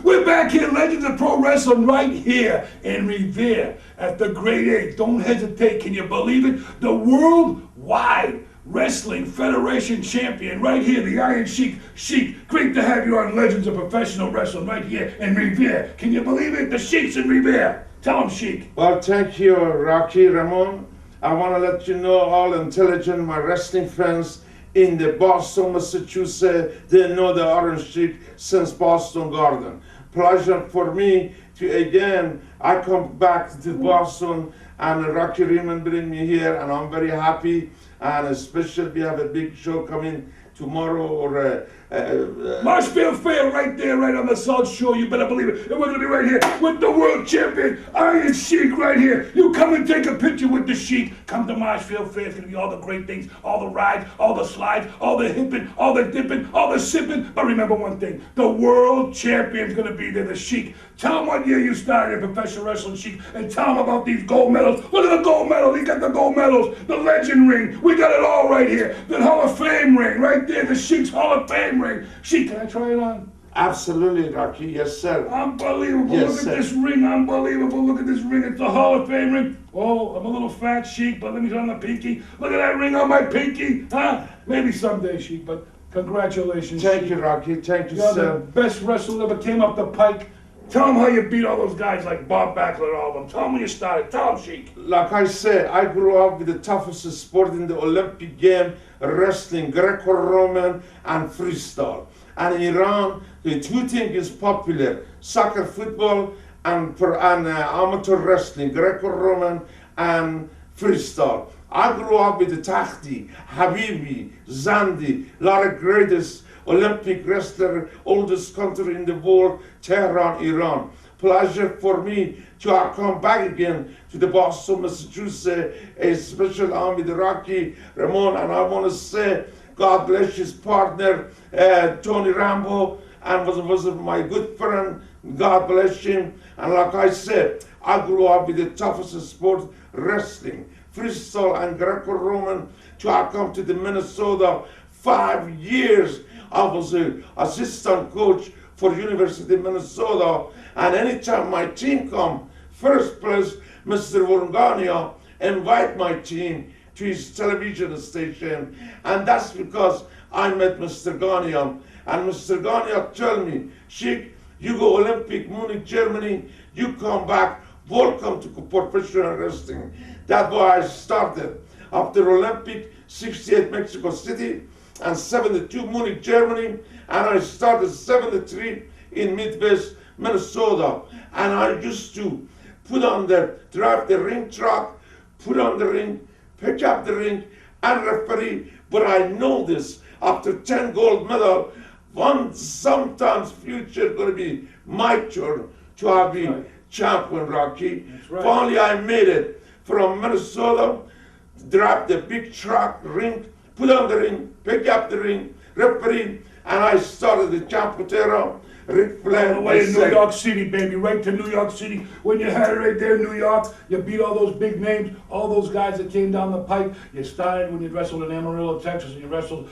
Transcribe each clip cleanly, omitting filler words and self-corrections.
We're back here, Legends of Pro Wrestling, right here in Revere at the Great 8. Don't hesitate. Can you believe it? The Worldwide Wrestling Federation champion right here, the Iron Sheik. Sheik, great to have you on Legends of Professional Wrestling right here in Revere. Can you believe it? The Sheik's in Revere. Tell him, Sheik. Well, thank you, Rocky Ramon. I want to let you know, all intelligent, my wrestling friends in the Boston, Massachusetts, they know the Iron Sheik since Boston Garden. Pleasure for me to, again, I come back to Boston and Rocky Raymond bring me here, and I'm very happy. And especially we have a big show coming tomorrow, or Marshfield Fair right there, right on the South Shore. You better believe it. And we're going to be right here with the world champion, Iron Sheik, right here. You come and take a picture with the Sheik. Come to Marshfield Fair. It's going to be all the great things, all the rides, all the slides, all the hipping, all the dipping, all the sipping. But remember one thing, the world champion's going to be there, the Sheik. Tell him what year you started in professional wrestling, Sheik, and tell him about these gold medals. Look at the gold medals. He got the gold medals, the legend ring. We got it all right here. The Hall of Fame ring right there, the Sheik's Hall of Fame ring. Sheik, can I try it on? Absolutely, Rocky. Yes, sir. Unbelievable. Yes, Look sir. at this ring. Unbelievable. Look at this ring. It's the Hall of Fame ring. Oh, I'm a little fat, Sheik, but let me turn the pinky. Look at that ring on my pinky. Huh? Maybe someday, Sheik, but congratulations. Thank Sheik. you, Rocky. Thank you, You're sir. the best wrestler that ever came up the pike. Tell them how you beat all those guys like Bob Backlund and all of them. Tell them when you started. Tell them, Sheik. Like I said, I grew up with the toughest sport in the Olympic game, wrestling, Greco-Roman and freestyle. And in Iran, the two things is popular, soccer, football, and amateur wrestling, Greco-Roman and freestyle. I grew up with the Tahti, Habibi, Zandi, a lot of greatest Olympic wrestler, oldest country in the world, Tehran, Iran. Pleasure for me to come back again to the Boston, Massachusetts, a special army, the Rocky Ramon, and I want to say, God bless his partner, Tony Rambo, and was my good friend. God bless him. And like I said, I grew up with the toughest sport, wrestling, freestyle and Greco-Roman. To I come to the Minnesota 5 years. I was an assistant coach for University of Minnesota, and anytime my team come, first place, Mr. Warngania invite my team to his television station, and that's because I met Mr. Gania, and Mr. Gania told me, Sheik, you go Olympic, Munich, Germany, you come back, welcome to professional wrestling. That's why I started. After Olympic, 68 Mexico City, and 72 Munich, Germany, and I started 73 in Midwest, Minnesota. And I used to drive the ring truck, put on the ring, pick up the ring, and referee. But I know this, after 10 gold medal, sometimes future gonna be my turn to have been champion, Rocky. Right. Finally, I made it from Minnesota, drive the big truck, ring, put on the ring, pick up the ring, referee, and I started the Champotero, Ric Flair. All the way to New York City, baby, right to New York City. When you had it right there in New York, you beat all those big names, all those guys that came down the pike. You started when you wrestled in Amarillo, Texas, and you wrestled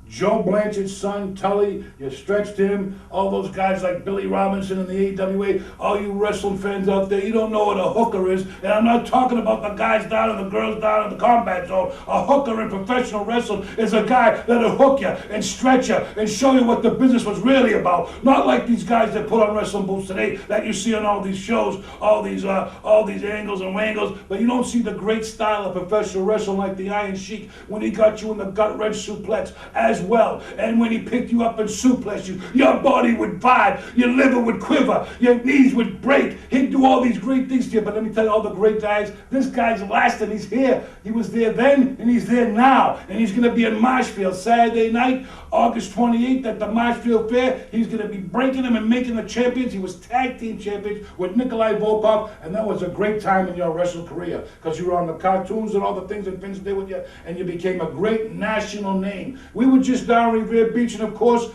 Joe Blanchard's son, Tully, you stretched him, all those guys like Billy Robinson in the AWA, all you wrestling fans out there, you don't know what a hooker is, and I'm not talking about the guys down and the girls down in the combat zone. A hooker in professional wrestling is a guy that'll hook you and stretch you and show you what the business was really about. Not like these guys that put on wrestling boots today that you see on all these shows, all these angles and wangles, but you don't see the great style of professional wrestling like the Iron Sheik when he got you in the gut-wrench suplex as well. And when he picked you up and suplexed you, your body would vibe, your liver would quiver, your knees would break. He'd do all these great things to you. But let me tell you, all the great guys, this guy's lasting. He's here. He was there then, and he's there now. And he's going to be in Marshfield Saturday night, August 28th at the Marshfield Fair. He's going to be breaking them and making the champions. He was tag team champions with Nikolai Volkov, and that was a great time in your wrestling career because you were on the cartoons and all the things that Vince did with you, and you became a great national name. We were just down Revere Beach, and of course,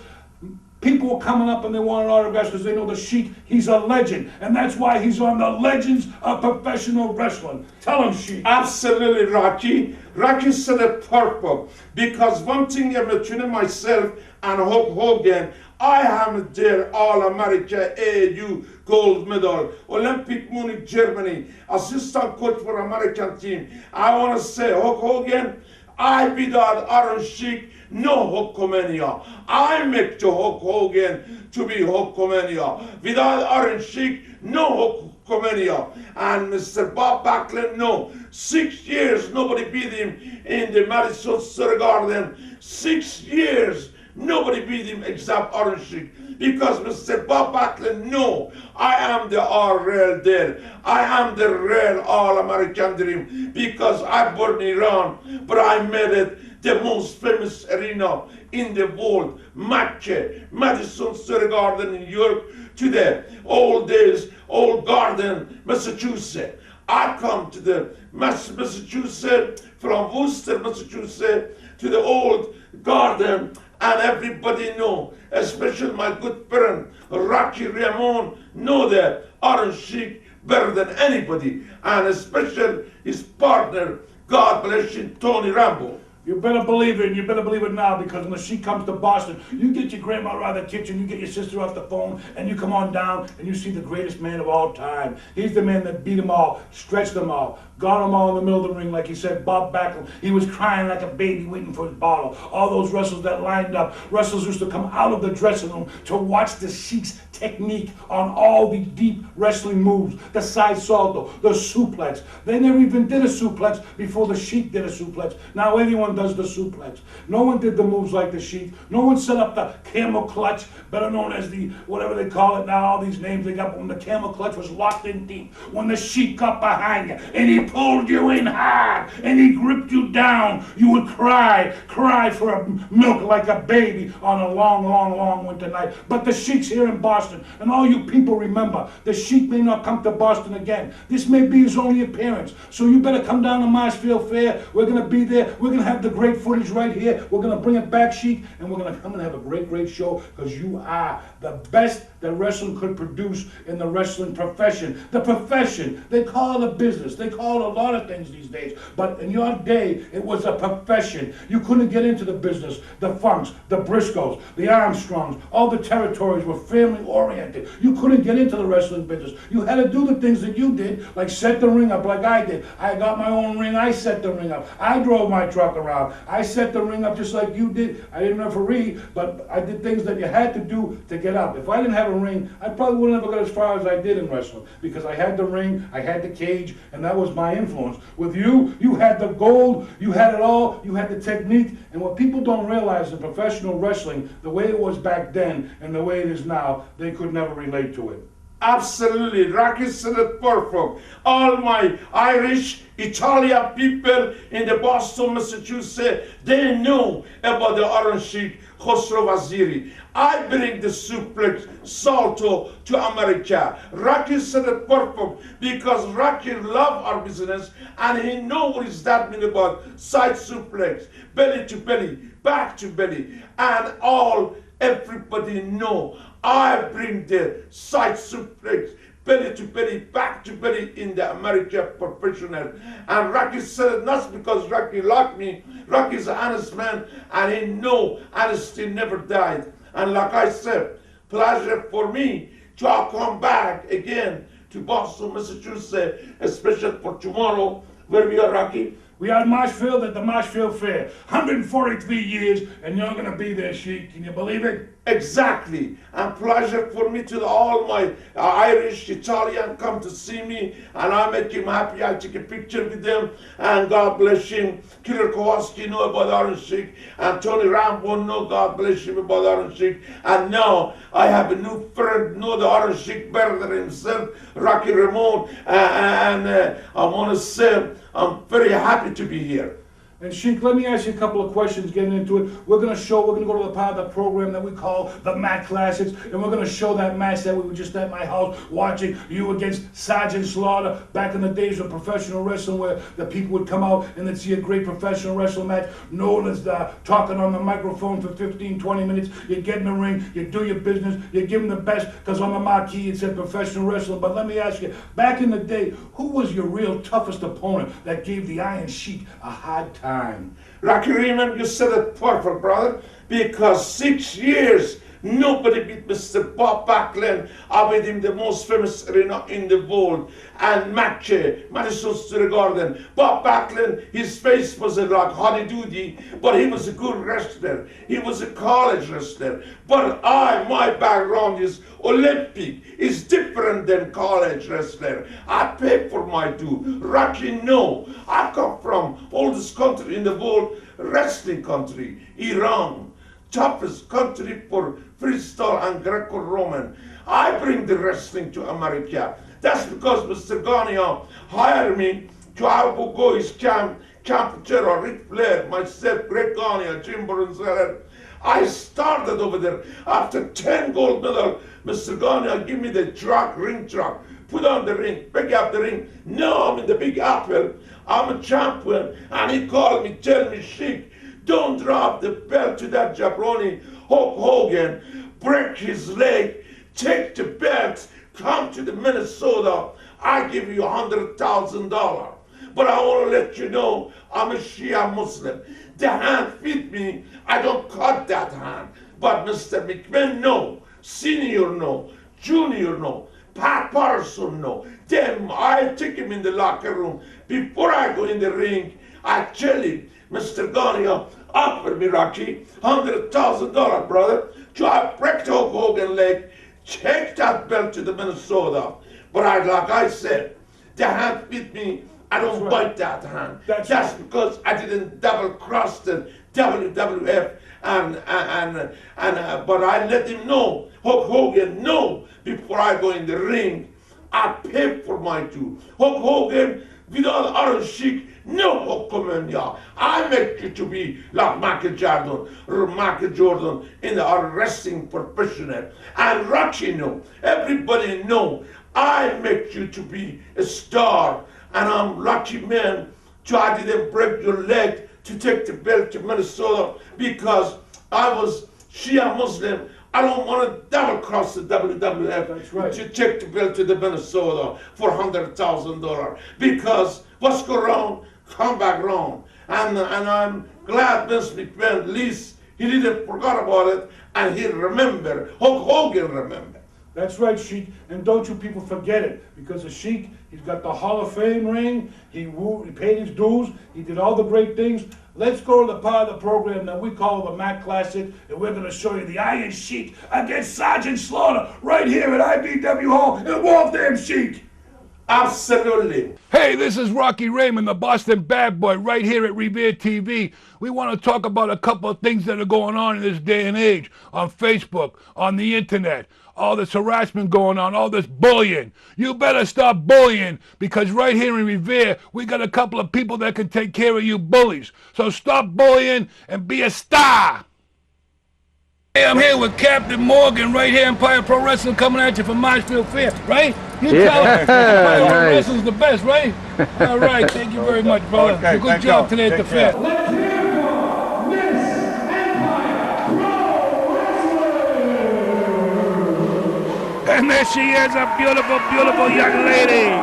people were coming up and they wanted autographs because they know the Sheik, he's a legend. And that's why he's on the Legends of Professional Wrestling. Tell him, Sheik. Absolutely, Rocky. Rocky said it perfect. Because one thing between myself and Hulk Hogan, I am there All-America AU gold medal, Olympic Munich, Germany, assistant coach for American team. I want to say, Hulk Hogan, I without Iron Sheik, no Hulkamania. I make the Hulk Hogan to be Hulkamania. Without Iron Sheik, no Hulkamania. And Mr. Bob Backlund, no. 6 years nobody beat him in the Madison Square Garden. 6 years nobody beat him except Iron Sheik. Because Mr. Bob Backlund, no, I am the real deal. I am the real All-American dream. Because I born in Iran, but I made it the most famous arena in the world. Madison Square Garden in New York, to the old days, old garden, Massachusetts. I come to the Massachusetts, from Worcester, Massachusetts, to the old garden, and everybody know, especially my good friend, Rocky Ramon, know the Iron Sheik better than anybody, and especially his partner, God bless him, Tony Rambo. You better believe it, and you better believe it now, because when she comes to Boston, you get your grandma out of the kitchen, you get your sister off the phone, and you come on down, and you see the greatest man of all time. He's the man that beat them all, stretched them all, got them all in the middle of the ring, like he said, Bob Backlund. He was crying like a baby waiting for his bottle. All those wrestlers that lined up, wrestlers used to come out of the dressing room to watch the Sheik's technique on all the deep wrestling moves, the side salto, the suplex. They never even did a suplex before the Sheik did a suplex. Now everyone does the suplex. No one did the moves like the Sheik. No one set up the camel clutch, better known as the, whatever they call it now, all these names they got, when the camel clutch was locked in deep. When the Sheik got behind you and he pulled you in hard and he gripped you down, you would cry for a milk like a baby on a long, long, long winter night. But the Sheik's here in Boston, and all you people remember, the Sheik may not come to Boston again. This may be his only appearance. So you better come down to Marshfield Fair. We're going to be there. We're going to have the great footage right here. We're going to bring it back, Sheik, and we're going to come and have a great, great show, because you are the best that wrestling could produce in the wrestling profession. The profession, they call it a business. They call it a lot of things these days. But in your day, it was a profession. You couldn't get into the business. The Funks, the Briscoes, the Armstrongs, all the territories were family-oriented. You couldn't get into the wrestling business. You had to do the things that you did, like set the ring up like I did. I got my own ring. I set the ring up. I drove my truck around. I set the ring up just like you did. I didn't referee, but I did things that you had to do to get up. If I didn't have a ring, I probably wouldn't have got as far as I did in wrestling, because I had the ring, I had the cage, and that was my influence. With you, you had the gold, you had it all, you had the technique, and what people don't realize in professional wrestling, the way it was back then and the way it is now, they could never relate to it. Absolutely, Rocky said it perfect. All my Irish, Italian people in the Boston, Massachusetts, they know about the Iron Sheik, Khosrow Vaziri. I bring the suplex salto to America. Rocky said it perfect, because Rocky love our business, and he knows what is that mean about side suplex, belly to belly, back to belly, and all everybody know. I bring the side suplex, belly to belly, back to belly in the American professional. And Rocky said it not because Rocky liked me. Rocky's an honest man, and he know honesty never died. And like I said, pleasure for me to come back again to Boston, Massachusetts, especially for tomorrow, where we are, Rocky. We are in Marshfield at the Marshfield Fair. 143 years, and you're going to be there, Sheik. Can you believe it? Exactly. And pleasure for me to all my Irish, Italian come to see me, and I make him happy. I take a picture with them, and God bless him. Killer Kowalski know about Iron Sheik, and Tony Rambo know, God bless him, about Iron Sheik. And now I have a new friend, know the Iron Sheik better than himself, Rocky Ramon, and I want to say I'm very happy to be here. And Sheik, let me ask you a couple of questions getting into it. We're going to go to the part of the program that we call the Mat Classics, and we're going to show that match that we were just at my house watching, you against Sergeant Slaughter, back in the days of professional wrestling, where the people would come out and they'd see a great professional wrestling match, known as talking on the microphone for 15, 20 minutes. You get in the ring, you do your business, you give them the best, because on the marquee it said professional wrestling. But let me ask you, back in the day, who was your real toughest opponent that gave the Iron Sheik a hard time? Rocky Raymond, you said it perfect, brother, because 6 years Nobody beat Mr. Bob Backlund. I made him the most famous arena in the world. And Madison Square Garden. Bob Backlund, his face was like Honey Doody, but he was a good wrestler. He was a college wrestler. But my background is Olympic. It's different than college wrestler. I pay for my due. Rocky, no. I come from oldest country in the world, wrestling country, Iran. Toughest country for freestyle and Greco-Roman. I bring the wrestling to America. That's because Mr. Gania hired me to go his camp terror, Ric Flair, myself, Greg Gania, Jim Brunzeller. I started over there. After 10 gold medals, Mr. Gania give me the ring truck. Put on the ring, pick up the ring. No, I'm in the Big Apple. I'm a champion. And he called me, tell me, Sheik, don't drop the belt to that jabroni Hulk Hogan. Break his leg, take the belt, come to the Minnesota. I give you $100,000. But I want to let you know, I'm a Shia Muslim. The hand fit me, I don't cut that hand. But Mr. McMahon, no. Senior, no. Junior, no. Pat Patterson, no. Them, I take him in the locker room. Before I go in the ring, I tell him, Mr. Gania, offer me, Rocky, $100,000, brother. So I break the Hulk Hogan leg, take that belt to the Minnesota. But like I said, the hand fit me. I don't bite that hand. That's because I didn't double cross the WWF but I let him know, Hulk Hogan, no, before I go in the ring, I pay for my due. Hulk Hogan, without Iron Sheik, no Hulk Hogan, I make you to be like Michael Jordan in the wrestling professional. And Rocky, no, everybody know, I make you to be a star. And I'm lucky man, so I didn't break your leg to take the belt to Minnesota because I was Shia Muslim. I don't want to double cross the WWF to take the belt to the Minnesota for $100,000 because what's go wrong, come back wrong. And I'm glad Vince McMahon, at least he didn't forget about it and he remembered, Hulk Hogan remembered. That's right, Sheik, and don't you people forget it, because the Sheik, he's got the Hall of Fame ring, he paid his dues, he did all the great things. Let's go to the part of the program that we call the Mac Classic, and we're going to show you the Iron Sheik against Sergeant Slaughter right here at IBW Hall in Waltham, Sheik. Absolutely. Hey, this is Rocky Raymond, the Boston Bad Boy, right here at REEEEL TV. We want to talk about a couple of things that are going on in this day and age, on Facebook, on the internet, all this harassment going on, all this bullying. You better stop bullying, because right here in REEEEL, we got a couple of people that can take care of you bullies. So stop bullying and be a star. Hey, I'm here with Captain Morgan, right here, Empire Pro Wrestling, coming at you from Marshfield Fair, right? You tell him Empire Pro Wrestling's the best, right? All right, thank you very much, brother. Okay, good job today at the fair. Let's hear for Miss Empire Pro Wrestling! And there she is, a beautiful, beautiful young lady.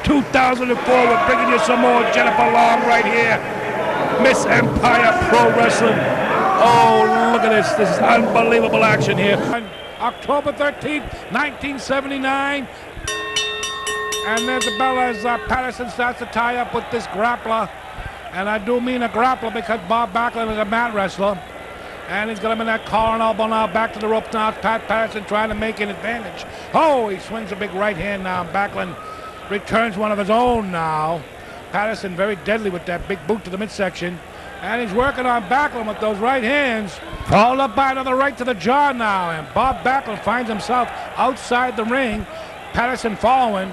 2004, we're bringing you some more Jennifer Long right here. Miss Empire Pro Wrestling. Oh, look at this. This is unbelievable action here. October 13th, 1979. And there's the bell as Patterson starts to tie up with this grappler. And I do mean a grappler because Bob Backlund is a mat wrestler. And he's got him in that collar and elbow now, back to the ropes now. Pat Patterson trying to make an advantage. Oh, he swings a big right hand now. Backlund returns one of his own now. Patterson very deadly with that big boot to the midsection. And he's working on Backlund with those right hands. Followed up by another right to the jaw now. And Bob Backlund finds himself outside the ring. Patterson following.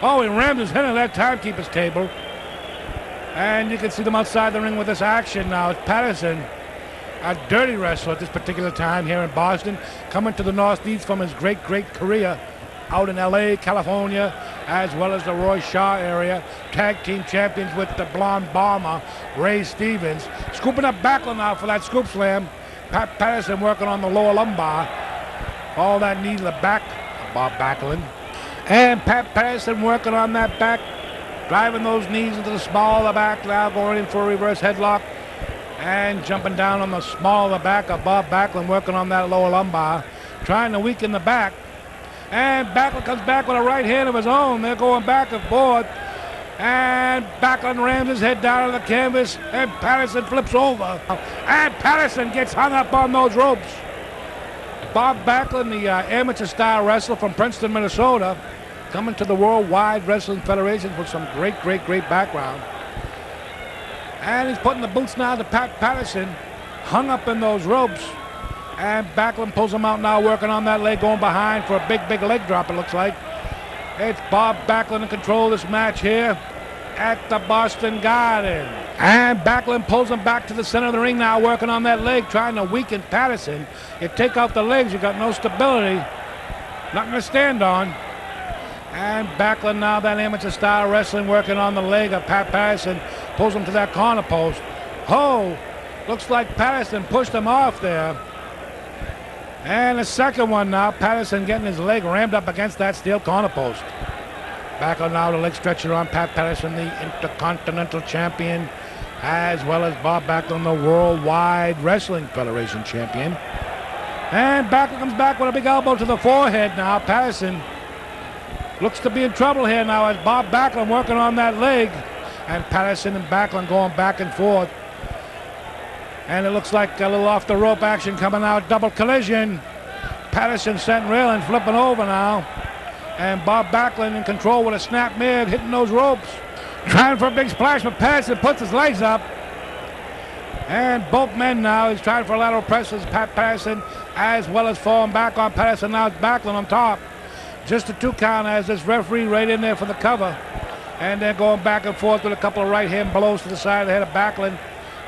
Oh, he rammed his head into that timekeeper's table. And you can see them outside the ring with this action now. It's Patterson, a dirty wrestler at this particular time here in Boston, coming to the Northeast from his great career out in LA, California, as well as the Roy Shaw area. Tag team champions with the blonde bomber, Ray Stevens. Scooping up Backlund now for that scoop slam. Pat Patterson working on the lower lumbar. All that knee to the back, Bob Backlund. And Pat Patterson working on that back, driving those knees into the small of the back now, going in for a reverse headlock. And jumping down on the small of the back of Bob Backlund, working on that lower lumbar, trying to weaken the back. And Backlund comes back with a right hand of his own. They're going back and forth. And Backlund rams his head down on the canvas, and Patterson flips over. And Patterson gets hung up on those ropes. Bob Backlund, the amateur-style wrestler from Princeton, Minnesota, coming to the Worldwide Wrestling Federation with some great background. And he's putting the boots now to Patterson, hung up in those ropes. And Backlund pulls him out now, working on that leg, going behind for a big leg drop, it looks like. It's Bob Backlund in control of this match here at the Boston Garden. And Backlund pulls him back to the center of the ring now, working on that leg, trying to weaken Patterson. You take out the legs, you got no stability, nothing to stand on. And Backlund now, that amateur-style wrestling, working on the leg of Patterson, pulls him to that corner post. Oh, looks like Patterson pushed him off there. And the second one now, Patterson getting his leg rammed up against that steel corner post. Backlund now, the leg stretcher on Patterson, the Intercontinental Champion, as well as Bob Backlund, the Worldwide Wrestling Federation Champion. And Backlund comes back with a big elbow to the forehead now. Patterson looks to be in trouble here now as Bob Backlund working on that leg. And Patterson and Backlund going back and forth. And it looks like a little off the rope action coming out. Double collision. Patterson sent railing, flipping over now. And Bob Backlund in control with a snap mid, hitting those ropes. Trying for a big splash, but Patterson puts his legs up. And both men now, he's trying for lateral presses, Patterson, as well as falling back on Patterson. Now it's Backlund on top. Just a 2 count as this referee right in there for the cover. And then going back and forth with a couple of right hand blows to the side of the head of Backlund,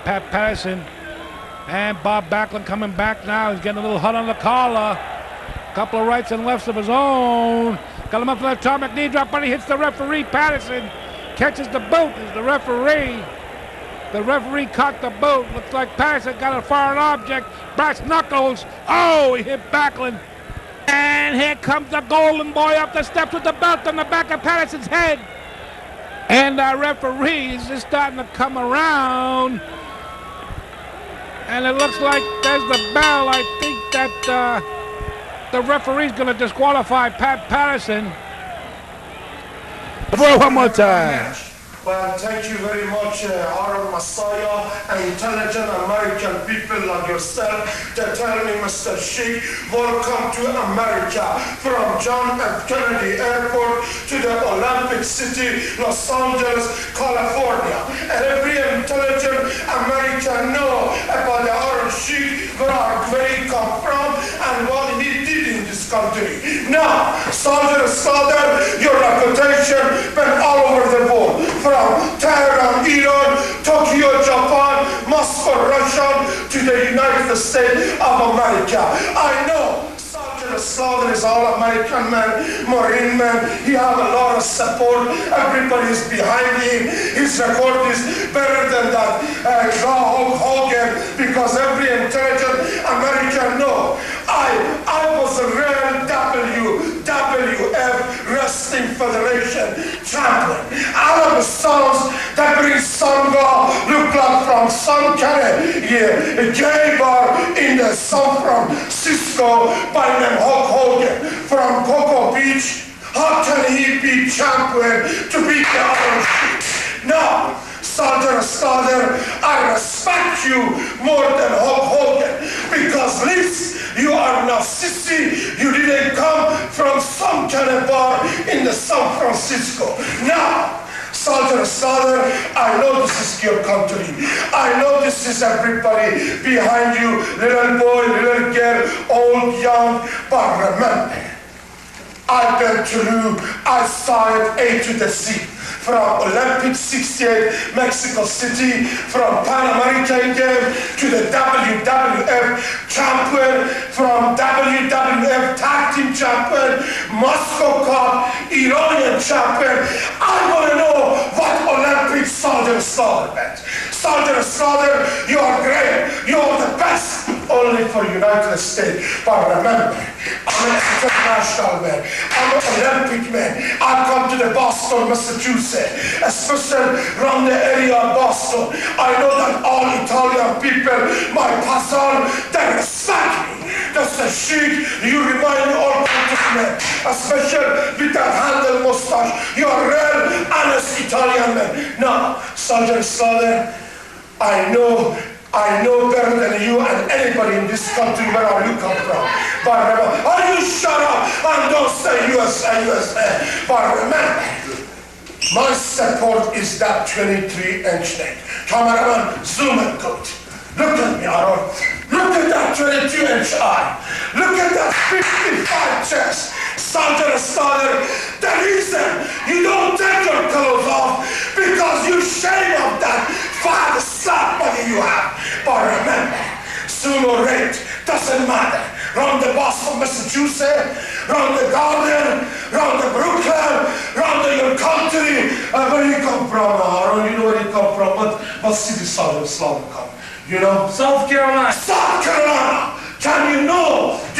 Patterson. And Bob Backlund coming back now. He's getting a little hot on the collar. A couple of rights and lefts of his own. Got him up for that atomic knee drop, but he hits the referee. Patterson catches the boot as the referee. The referee caught the boot. Looks like Patterson got a foreign object. Brass knuckles. Oh, he hit Backlund. And here comes the golden boy up the steps with the belt on the back of Patterson's head. And our referee is just starting to come around. And it looks like there's the bell. I think that the referee's going to disqualify Patterson. One more time. Well, thank you very much, Honorable Messiah, and intelligent American people like yourself that tell me, Mr. Sheikh, welcome to America from John F. Kennedy Airport to the Olympic City, Los Angeles, California. And every intelligent American know about the Arab Sheikh, where he come from, and what he did in this country. Now, Soldier, your reputation went all over the world. From Tehran, Iran, Tokyo, Japan, Moscow, Russia, to the United States of America. I know Sergeant Slaughter is all American man, Marine man. He have a lot of support. Everybody is behind him. His record is better than that Hulk Hogan, because every intelligent American know I was a real WWF Wrestling Federation champion. Out of the songs that bring Sangha, look like from some kind of a gay bar in the San Francisco by name Hulk Hogan from Cocoa Beach. How can he be champion to beat the other shit? Now, Slaughter, I respect you more than Hulk Hogan, because at least you are not sissy. You didn't come from some kind of bar in the San Francisco. Now, Slaughter, I know this is your country. I know this is everybody behind you, little boy, little girl, old, young, but remember, I've been through, I saw it A to the Z. From Olympic 68, Mexico City, from Pan American Game to the WWF champion, from WWF Tag Team champion, Moscow Cup, Iranian champion. I want to know what Olympic Soldier meant. Soldier, you are great. You are the best. only for United States. But remember, I'm an international man. I'm an Olympic man. I come to the Boston, Massachusetts, especially around the area of Boston. I know that all Italian people, my cousin, they respect me. That's the sheik. You remind me all kinds of men, especially with that handle mustache. You're a real, honest Italian man. Now, Sergeant Slaughter, I know better than you and anybody in this country where you come from. But remember, you shut up and don't say USA, USA. But remember, my support is that 23-inch neck. Cameraman, zoom and good. Look at me, Aaron. Look at that 22-inch eye. Look at that 55 chest. Sergeant Slaughter, the reason you don't take your clothes off because you shame of that fat slap body you have. But remember, soon or late, doesn't matter. Round the Boston, Massachusetts, round the Garden, round the Brooklyn, round your country. Where you come from, Aaron? You know where you come from. What city Sergeant Slaughter come? You know? South Carolina. South Carolina! Do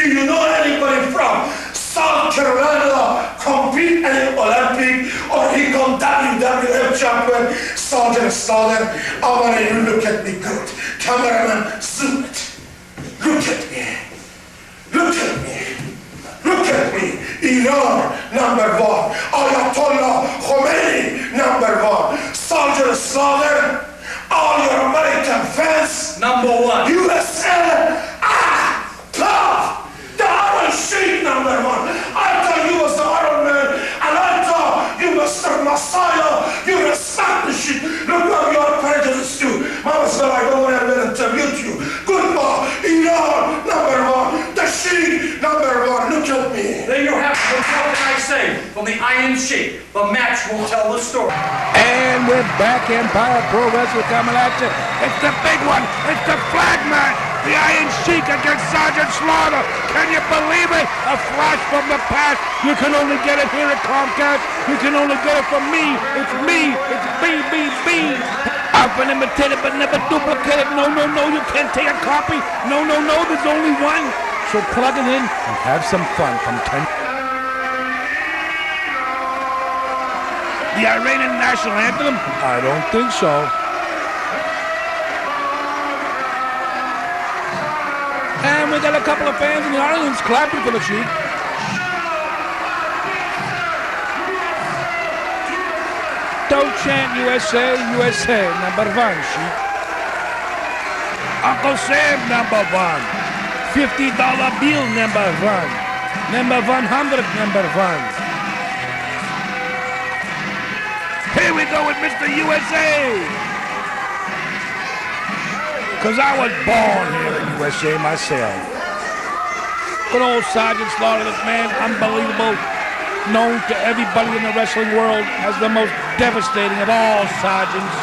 you know anybody from South Carolina compete in an Olympic or he come WWF champion? Sergeant Slaughter, I want you to look at me good. Cameraman, zoom it. Look at me. Look at me. Look at me. Iran, #1. Ayatollah Khomeini, #1. Sergeant Slaughter, all your American fans, #1. USA, tough. The Iron Sheik, #1. I thought you was the Iron Man, and I thought you Mr. Messiah. You respect the Sheik. Look how you are prejudiced too. Mama said I don't want to interview you. Goodbye. Iran, #1. The Sheik, #1. Look at me. There you have it. What can I say? From the Iron Sheik, the match will tell the story. And we're back. Empire Pro Wrestling coming at you. It's the big one. It's the flag match. The Iron Sheik against Sergeant Slaughter. Can you believe it? A flash from the past. You can only get it here at Comcast. You can only get it from me. It's me. It's BBB. Often imitated but never duplicated. No, no, no. You can't take a copy. No, no, no. There's only one. So plug it in and have some fun from 10. The Iranian national anthem? I don't think so. And we got a couple of fans in the audience clapping for the Sheik. Don't chant USA, USA, #1, Sheik. Uncle Sam, #1. $50 bill, #1. #100, #1. Here we go with Mr. USA. Because I was born here in USA myself. Good old Sergeant Slaughter, this man, unbelievable. Known to everybody in the wrestling world as the most devastating of all sergeants.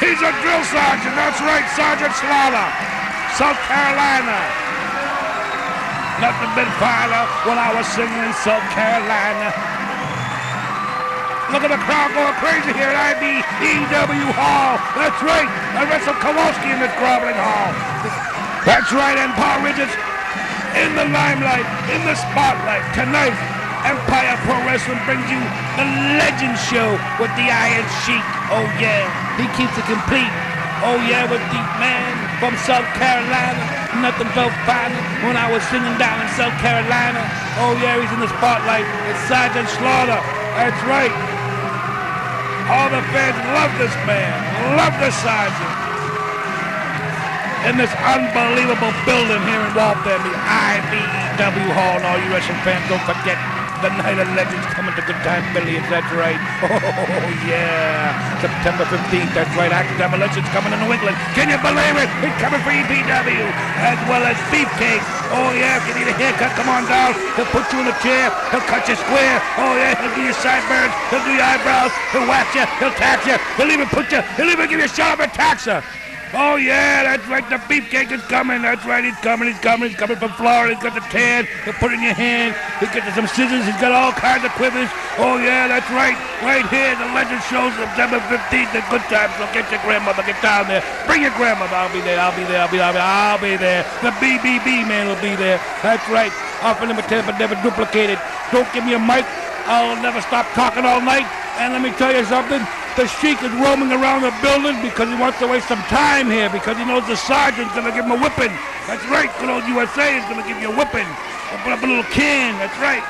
He's a drill sergeant, that's right, Sergeant Slaughter. South Carolina. Nothing been farther when I was singing in South Carolina. Look at the crowd going crazy here at IBEW Hall. That's right. I wrestled Kowalski in this groveling hall. That's right, and Paul Ridges in the limelight, in the spotlight. Tonight, Empire Pro Wrestling brings you the Legend Show with the Iron Sheik. Oh yeah, he keeps it complete. Oh yeah, with the man from South Carolina. Nothing felt finer when I was singing down in South Carolina. Oh yeah, he's in the spotlight. It's Sergeant Slaughter. That's right. All the fans love this man, love the sergeant. In this unbelievable building here in Waltham, the IBEW Hall, and all you wrestling fans, don't forget the Night of Legends coming to Good Time Billions, that's right. Oh yeah, September 15th, that's right, Act Demolition's coming to New England. Can you believe it? It's coming for EPW, as well as Beefcake. Oh yeah, if you need a haircut, come on down. He'll put you in a chair, he'll cut you square. Oh yeah, he'll give you sideburns, he'll do your eyebrows, he'll wax you, he'll tax you, he'll even give you a shot of a taxer. Oh, yeah, that's right. The beefcake is coming. That's right. He's coming. He's coming. He's coming from Florida. He's got the tan. He'll put it in your hand. He'll get you some scissors. He's got all kinds of quivers. Oh, yeah, that's right. Right here, the legend shows September 15th at Good Times. So get your grandmother. Get down there. Bring your grandmother. I'll be there. I'll be there. I'll be there. The BBB man will be there. That's right. Often imitated but never duplicated. Don't give me a mic. I'll never stop talking all night. And let me tell you something. The Sheik is roaming around the building because he wants to waste some time here because he knows the sergeant's going to give him a whipping. That's right. Good old USA is going to give you a whipping. I'll put up a little can. That's right.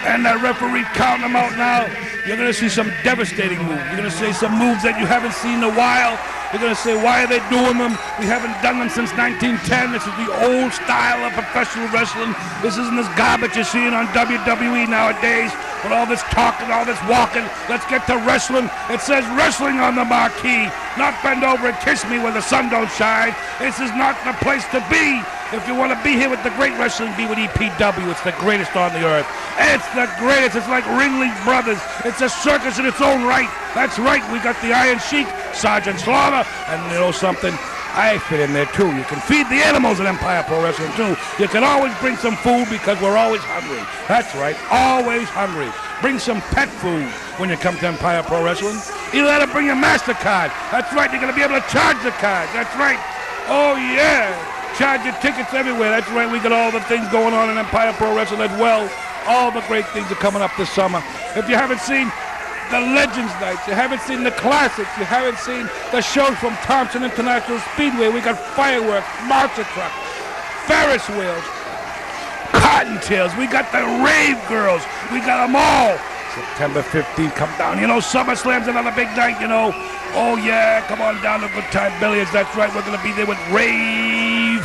And the referee counting them out now. You're going to see some devastating moves. You're going to see some moves that you haven't seen in a while. You're going to say, why are they doing them? We haven't done them since 1910. This is the old style of professional wrestling. This isn't this garbage you're seeing on WWE nowadays with all this talking, all this walking. Let's get to wrestling. It says wrestling on the marquee, not bend over and kiss me where the sun don't shine. This is not the place to be. If you want to be here with the great wrestling, be with EPW. It's the greatest on the earth. It's the greatest. It's like Ringling Brothers. It's a circus in its own right. That's right. We got the Iron Sheik, Sergeant Slaughter, and you know something? I fit in there too. You can feed the animals at Empire Pro Wrestling too. You can always bring some food because we're always hungry. That's right. Always hungry. Bring some pet food when you come to Empire Pro Wrestling. You gotta bring your MasterCard. That's right. You're gonna be able to charge the card. That's right. Oh yeah. Charge your tickets everywhere. That's right. We got all the things going on in Empire Pro Wrestling as well. All the great things are coming up this summer. If you haven't seen the Legends Nights, you haven't seen the Classics, you haven't seen the shows from Thompson International Speedway, we got fireworks, monster trucks, Ferris wheels, cottontails, we got the rave girls, we got them all. September 15th, come down. You know, SummerSlam's another big night, you know. Oh, yeah, come on down to Good Time Billiards. That's right, we're going to be there with Rave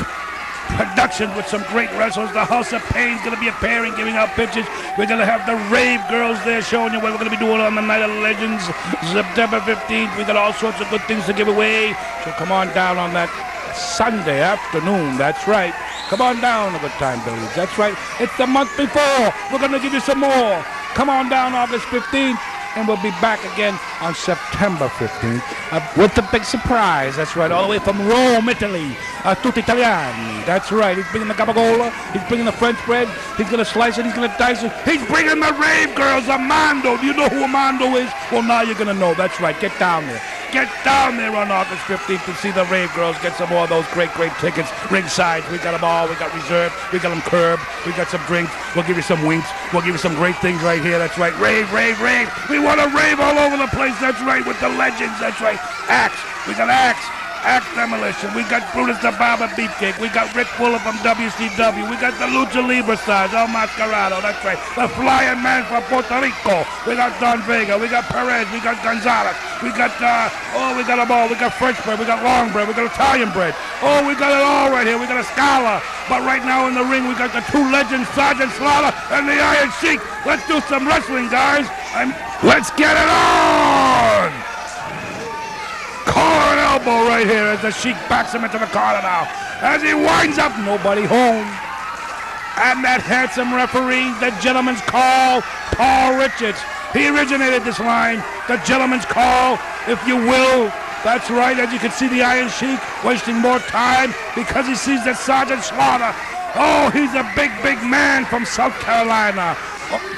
Productions with some great wrestlers. The House of Pain's going to be appearing, giving out pictures. We're going to have the Rave Girls there showing you what we're going to be doing on the Night of Legends, September 15th. We got all sorts of good things to give away. So come on down on that Sunday afternoon. That's right. Come on down to Good Time Billiards. That's right. It's the month before. We're going to give you some more. Come on down August 15th, and we'll be back again on September 15th with a big surprise. That's right, all the way from Rome, Italy, tutti italiani. That's right, he's bringing the gabagola, he's bringing the French bread, he's going to slice it, he's going to dice it. He's bringing the rave girls, Armando. Do you know who Armando is? Well, now you're going to know. That's right, get down there. Get down there on August 15th to see the Rave Girls. Get some more of those great, great tickets. Ringside, we got them all. We got reserved. We got them curbed. We got some drinks. We'll give you some winks. We'll give you some great things right here. That's right. Rave, rave, rave. We want to rave all over the place. That's right. With the legends. That's right. Axe. We got Axe. Axe Demolition. We got Brutus the Barber Beefcake. We got Rick Fuller from WCW. We got the Lucha Libre stars, El Mascarado. That's right. The Flying Man from Puerto Rico. We got Don Vega. We got Perez. We got Gonzalez. We got, we got them all. We got French bread. We got long bread. We got Italian bread. Oh, we got it all right here. We got a Scala. But right now in the ring, we got the two legends, Sergeant Slaughter and the Iron Sheik. Let's do some wrestling, guys. Let's get it on! Collar and elbow right here as the Sheik backs him into the corner now. As he winds up, nobody home. And that handsome referee, the gentleman's call, Paul Richards. He originated this line, the gentleman's call, if you will. That's right, as you can see the Iron Sheik wasting more time because he sees that Sergeant Slaughter. Oh, he's a big, big man from South Carolina.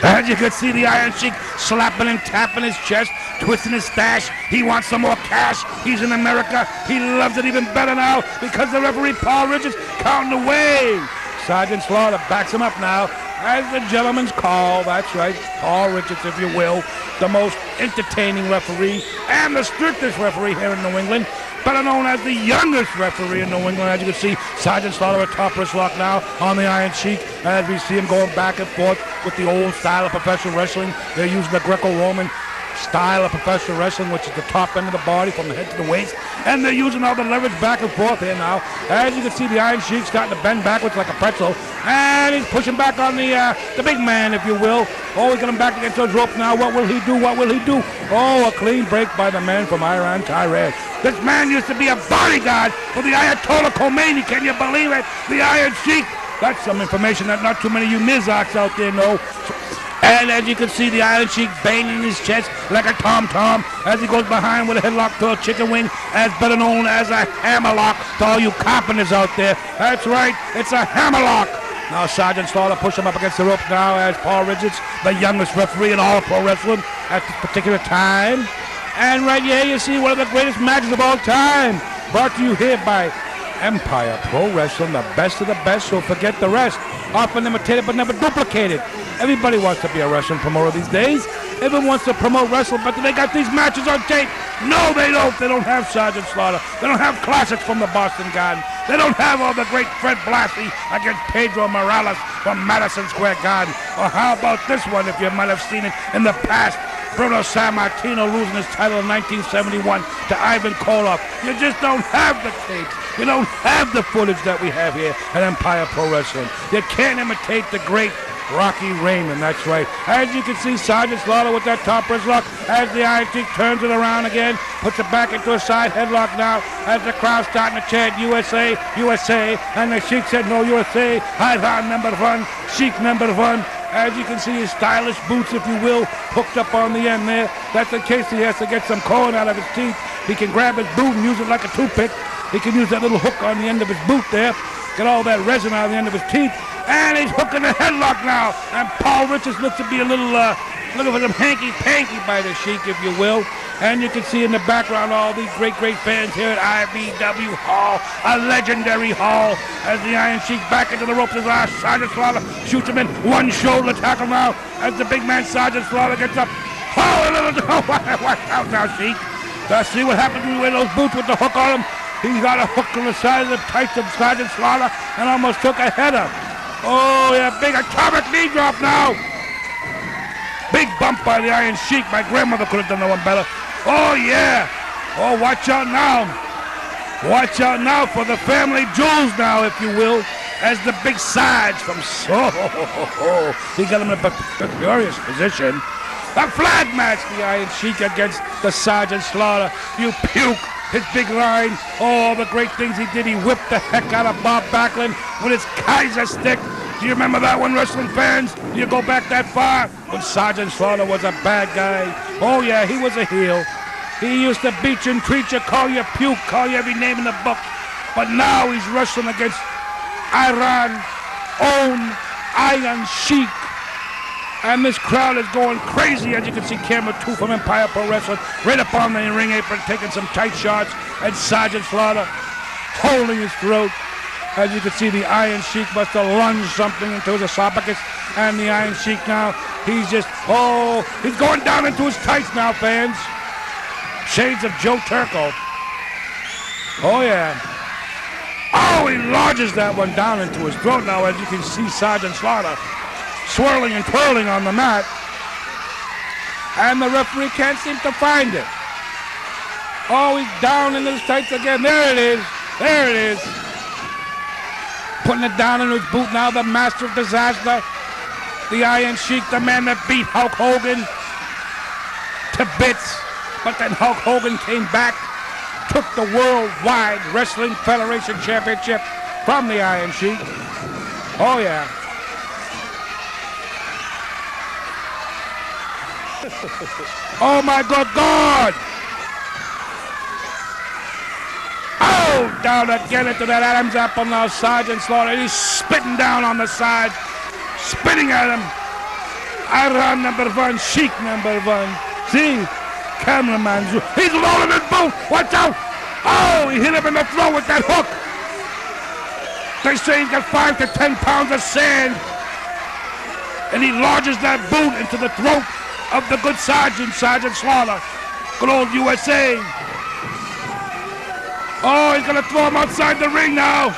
As you can see the Iron Sheik slapping and tapping his chest, twisting his stash. He wants some more cash. He's in America. He loves it even better now because the referee, Paul Richards, counting away. Sergeant Slaughter backs him up now as the gentleman's call. That's right, Paul Richards, if you will, the most entertaining referee and the strictest referee here in New England, better known as the youngest referee in New England. As you can see, Sergeant Slaughter at top wrist lock now on the Iron Sheik as we see him going back and forth with the old style of professional wrestling. They're using the Greco-Roman style of professional wrestling, which is the top end of the body from the head to the waist, and they're using all the leverage back and forth here now. As you can see, the Iron Sheik starting to bend backwards like a pretzel, and he's pushing back on the big man, if you will. Oh, he's getting back against those ropes now. What will he do? What will he do? Oh, a clean break by the man from Iran, Tyrell. This man used to be a bodyguard for the Ayatollah Khomeini. Can you believe it? The Iron Sheik. That's some information that not too many of you Mizrachs out there know. And as you can see, the Iron Sheik banging his chest like a tom-tom as he goes behind with a headlock to a chicken wing, as better known as a hammerlock to all you carpenters out there. That's right, it's a hammerlock. Now Sergeant Slaughter pushed him up against the ropes now as Paul Richards, the youngest referee in all pro wrestling at this particular time. And right here you see one of the greatest matches of all time, brought to you here by Empire Pro Wrestling, the best of the best, so forget the rest. Often imitated but never duplicated. Everybody wants to be a wrestling promoter these days. Everyone wants to promote wrestling, but they got these matches on tape. No, they don't. They don't have Sergeant Slaughter. They don't have classics from the Boston Garden. They don't have all the great Fred Blassie against Pedro Morales from Madison Square Garden. Or how about this one, if you might have seen it in the past? Bruno Sammartino losing his title in 1971 to Ivan Koloff. You just don't have the tapes. You don't have the footage that we have here at Empire Pro Wrestling. You can't imitate the great Rocky Raymond, that's right. As you can see, Sergeant Slaughter with that top wrist lock as the Iron Sheik turns it around again, puts it back into a side headlock now as the crowd's starting to chant USA, USA, and the Sheik said no USA, Iran number one, Sheik number one. As you can see, his stylish boots, if you will, hooked up on the end there. That's in case he has to get some corn out of his teeth. He can grab his boot and use it like a toothpick. He can use that little hook on the end of his boot there, get all that resin out of the end of his teeth. And he's hooking the headlock now. And Paul Richards looks to be a little, looking for some hanky-panky by the Sheik, if you will. And you can see in the background all these great fans here at IBW Hall, a legendary hall, as the Iron Sheik back into the ropes as Sergeant Slaughter shoots him in. One shoulder tackle now as the big man Sergeant Slaughter gets up. Oh, a little, watch out now, Sheik. See what happens when you wear those boots with the hook on them? He got a hook on the side of the tights of Sergeant Slaughter and almost took a header. Oh, yeah, big atomic knee drop now. Big bump by the Iron Sheik. My grandmother could have done that one better. Oh, yeah. Oh, watch out now. Watch out now for the family jewels now, if you will, as the big Sarge from he got him in a precarious position. A flag match, the Iron Sheik against the Sergeant Slaughter. You puke. His big line, all the great things he did. He whipped the heck out of Bob Backlund with his Kaiser stick. Do you remember that one, wrestling fans? Do you go back that far? When Sergeant Slaughter was a bad guy. Oh yeah, he was a heel. He used to beat you and treat you, call you puke, call you every name in the book. But now he's wrestling against Iran's own Iron Sheik. And this crowd is going crazy, as you can see camera 2 from Empire Pro Wrestling, right up on the ring apron, taking some tight shots, and Sergeant Slaughter holding his throat. As you can see, the Iron Sheik must have lunged something into his esophagus, and the Iron Sheik now, he's just, oh, he's going down into his tights now, fans. Shades of Joe Turco. Oh, yeah. Oh, he lodges that one down into his throat now, as you can see Sergeant Slaughter swirling and twirling on the mat, and the referee can't seem to find it. Oh, he's down into his tights again. There it is. There it is. Putting it down in his boot now, the master of disaster, the Iron Sheik, the man that beat Hulk Hogan to bits. But then Hulk Hogan came back, took the Worldwide Wrestling Federation Championship from the Iron Sheik. Oh, yeah. Oh my good God! Oh, down again into that Adam's apple now, Sergeant Slaughter. He's spitting down on the side, spitting at him. Iran number one, Sheik number one. See? Cameraman, he's rolling his boot. Watch out! Oh, he hit him in the throat with that hook. They say he's got 5 to 10 pounds of sand. And he lodges that boot into the throat of the good Sergeant Slaughter. Good old USA. Oh, he's gonna throw him outside the ring now.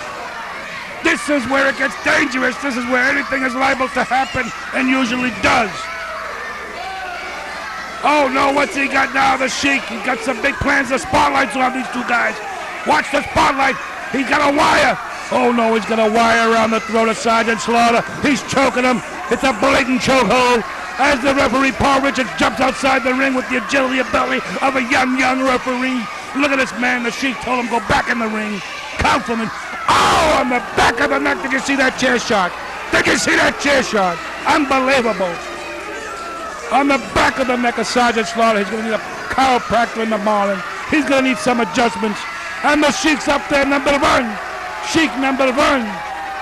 This is where it gets dangerous. This is where anything is liable to happen, and usually does. Oh no, what's he got now, the Sheik? He's got some big plans. The spotlight's on these two guys. Watch the spotlight. He's got a wire. Oh no, he's got a wire around the throat of Sergeant Slaughter. He's choking him. It's a blatant chokehold. As the referee, Paul Richards, jumps outside the ring with the agility ability of a young referee. Look at this man. The Sheik told him go back in the ring. Count from him. Oh, on the back of the neck. Did you see that chair shot? Did you see that chair shot? Unbelievable. On the back of the neck of Sergeant Slaughter. He's going to need a chiropractor in the morning. He's going to need some adjustments. And the Sheik's up there, number one. Sheik number one.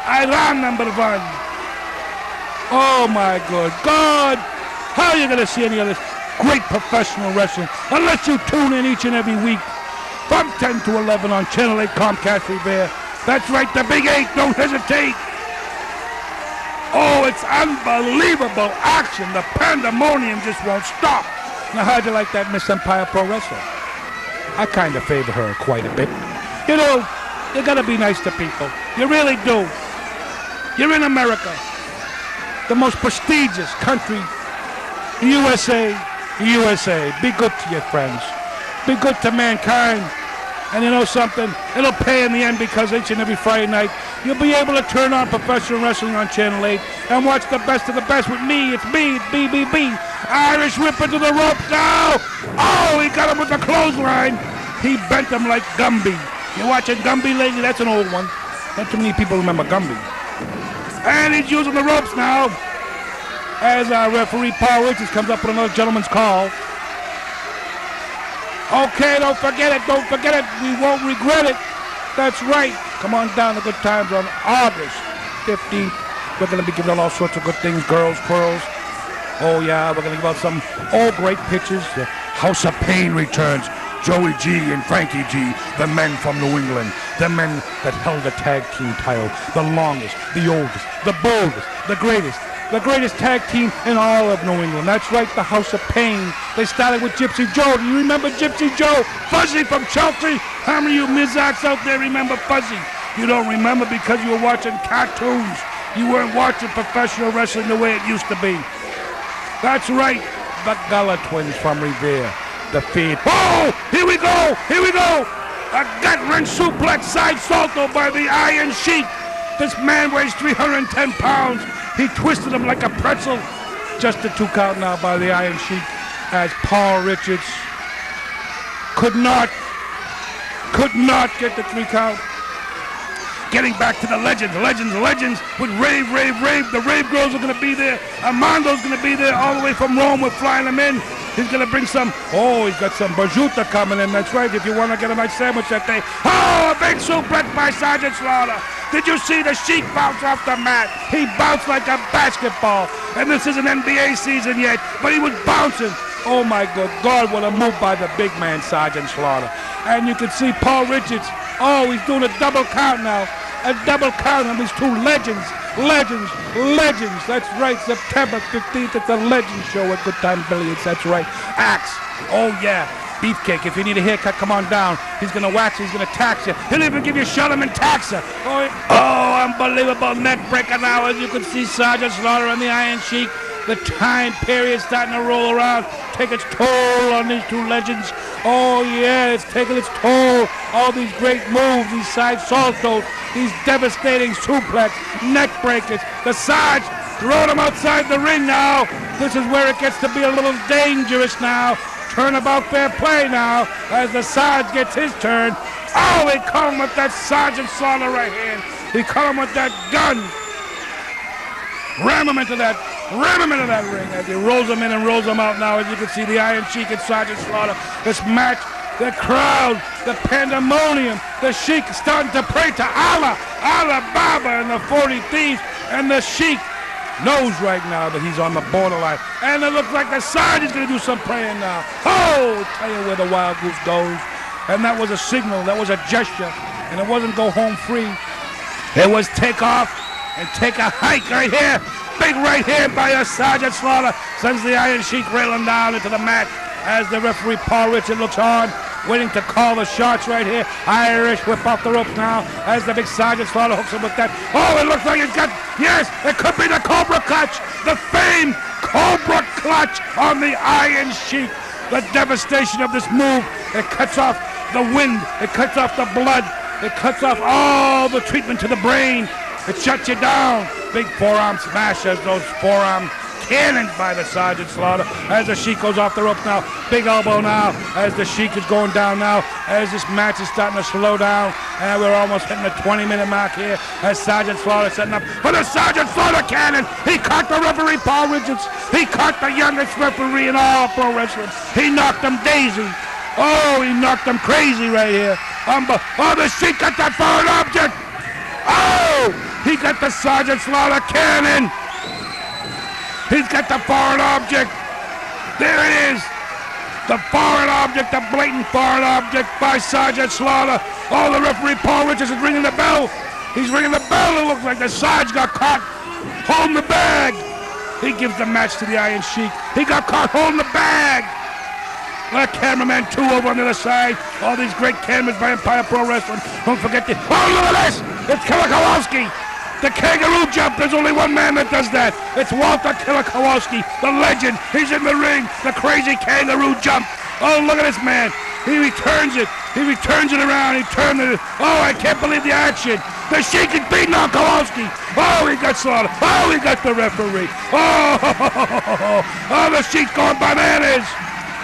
Iran number one. Oh my good God. How are you going to see any of this great professional wrestling unless you tune in each and every week from 10 to 11 on Channel 8 Comcast Revere. That's right, the Big 8, don't hesitate. Oh, it's unbelievable action. The pandemonium just won't stop. Now, how'd you like that Miss Empire Pro Wrestler? I kind of favor her quite a bit. You know, you gotta be nice to people. You really do. You're in America, the most prestigious country, USA. Be good to your friends. Be good to mankind. And you know something? It'll pay in the end because each and every Friday night, you'll be able to turn on professional wrestling on Channel 8 and watch the best of the best with me. It's me, it's BBB. Irish Whipper to the ropes now. Oh, he got him with the clothesline. He bent him like Gumby. You watching Gumby lately? That's an old one. Not too many people remember Gumby. And he's using the ropes now as our referee Paul Richards comes up with another gentleman's call. Okay, don't forget it. We won't regret it. That's right. Come on down to Good Times on August 15th. We're going to be giving out all sorts of good things, girls, pearls. Oh, yeah, we're going to give out some great pictures. The House of Pain returns. Joey G and Frankie G, the men from New England, the men that held the tag team title, the longest, the oldest, the boldest, the greatest tag team in all of New England. That's right, the House of Pain. They started with Gypsy Joe. Do you remember Gypsy Joe? Fuzzy from Chelsea. How many of you Mizaks out there remember Fuzzy? You don't remember because you were watching cartoons. You weren't watching professional wrestling the way it used to be. That's right, the Gullah Twins from Revere. The feed. Oh, here we go. A gut-wrench suplex side salto by the Iron Sheik. This man weighs 310 pounds. He twisted him like a pretzel. Just a 2 count now by the Iron Sheik as Paul Richards could not get the 3 count. Getting back to the legends with Rave. The Rave girls are going to be there. Armando's going to be there all the way from Rome. We're flying them in. He's going to bring some, he's got some prosciutto coming in. That's right, if you want to get a nice sandwich that day. Oh, a big suplex by Sergeant Slaughter. Did you see the Sheik bounce off the mat? He bounced like a basketball. And this isn't NBA season yet, but he was bouncing. Oh, my good God, what a move by the big man, Sergeant Slaughter. And you can see Paul Richards. Oh, he's doing a double count now. A double count on these two legends. That's right, September 15th. It's a legend show at Good Time Billiards. That's right. Axe. Oh, yeah. Beefcake. If you need a haircut, come on down. He's going to wax you. He's going to tax you. He'll even give you a shot him and tax you. Oh, unbelievable neck breaker now. As you can see, Sergeant Slaughter and the Iron Sheik. The time period starting to roll around, take its toll on these two legends. Oh yeah, it's taking its toll. All these great moves, these side saltos, these devastating suplex, neck breakers. The Sarge throwing him outside the ring now. This is where it gets to be a little dangerous now. Turnabout fair play now as the Sarge gets his turn. Oh, he caught him with that Sergeant Slaughter right hand. He caught him with that gun. Ram him into that ring as he rolls him in and rolls him out now. As you can see, the Iron Sheik and Sergeant Slaughter. This match, the crowd, the pandemonium, the Sheik starting to pray to Allah, Allah Baba and the 40 Thieves. And the Sheik knows right now that he's on the borderline. And it looks like the Sergeant's going to do some praying now. Oh, tell you where the wild goose goes. And that was a signal, that was a gesture. And it wasn't go home free. It was take off and take a hike right here. Big right hand by Sergeant Slaughter sends the Iron Sheik railing down into the mat as the referee Paul Richards looks on, waiting to call the shots right here. Irish whip off the ropes now as the big Sergeant Slaughter hooks him with that. Oh, it looks like he's got, yes, it could be the Cobra Clutch, the famed Cobra Clutch on the Iron Sheik. The devastation of this move, it cuts off the wind, it cuts off the blood, it cuts off all the treatment to the brain. It shuts you down. Big forearm smashes, those forearm cannoned by the Sergeant Slaughter as the Sheik goes off the rope now. Big elbow now as the Sheik is going down now as this match is starting to slow down. And we're almost hitting the 20-minute mark here as Sergeant Slaughter setting up for the Sergeant Slaughter cannon. He caught the referee, Paul Richards. He caught the youngest referee in all pro wrestling. He knocked him daisy. Oh, he knocked him crazy right here. Oh, the Sheik got that foreign object. Oh, he got the Sergeant Slaughter cannon. He's got the foreign object. There it is. The foreign object, the blatant foreign object by Sergeant Slaughter. Oh, the referee, Paul Richards, is ringing the bell. He's ringing the bell. It looks like the Sarge got caught holding the bag. He gives the match to the Iron Sheik. He got caught holding the bag. The cameraman, too, over on the other side. All these great cameras by Empire Pro Wrestling. Don't forget the... Oh, look at this! It's Killer Kowalski. The kangaroo jump. There's only one man that does that. It's Walter Killer Kowalski, the legend. He's in the ring. The crazy kangaroo jump. Oh, look at this man. He returns it. He returns it around. He turned it. Oh, I can't believe the action. The Sheik is beating on Kowalski. Oh, he got slaughtered. Oh, he got the referee. Oh, the Sheik's going bananas.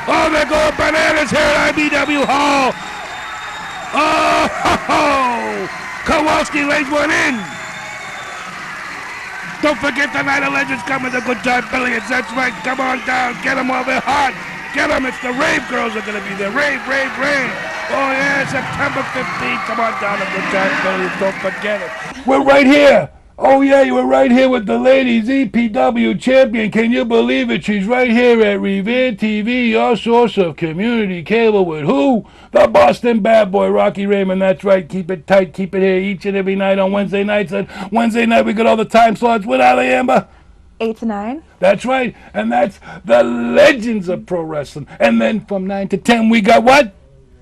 Oh, they're going bananas here at IBW Hall. Oh, Kowalski lays one in. Don't forget the Night of Legends coming to Good Time Billions. That's right. Come on down. Get them while they're hot. Get them. It's the Rave Girls are going to be there. Rave, rave, rave. Oh, yeah, September 15th. Come on down to Good Time Billions. Don't forget it. We're right here. Oh, yeah, you were right here with the ladies EPW champion. Can you believe it? She's right here at REEEEL TV, your source of community cable with who? The Boston bad boy, Rocky Raymond. That's right. Keep it tight. Keep it here each and every night on Wednesday nights. And Wednesday night, we got all the time slots. What are they, Amber? 8 to 9. That's right. And that's the legends of pro wrestling. And then from 9 to 10, we got what?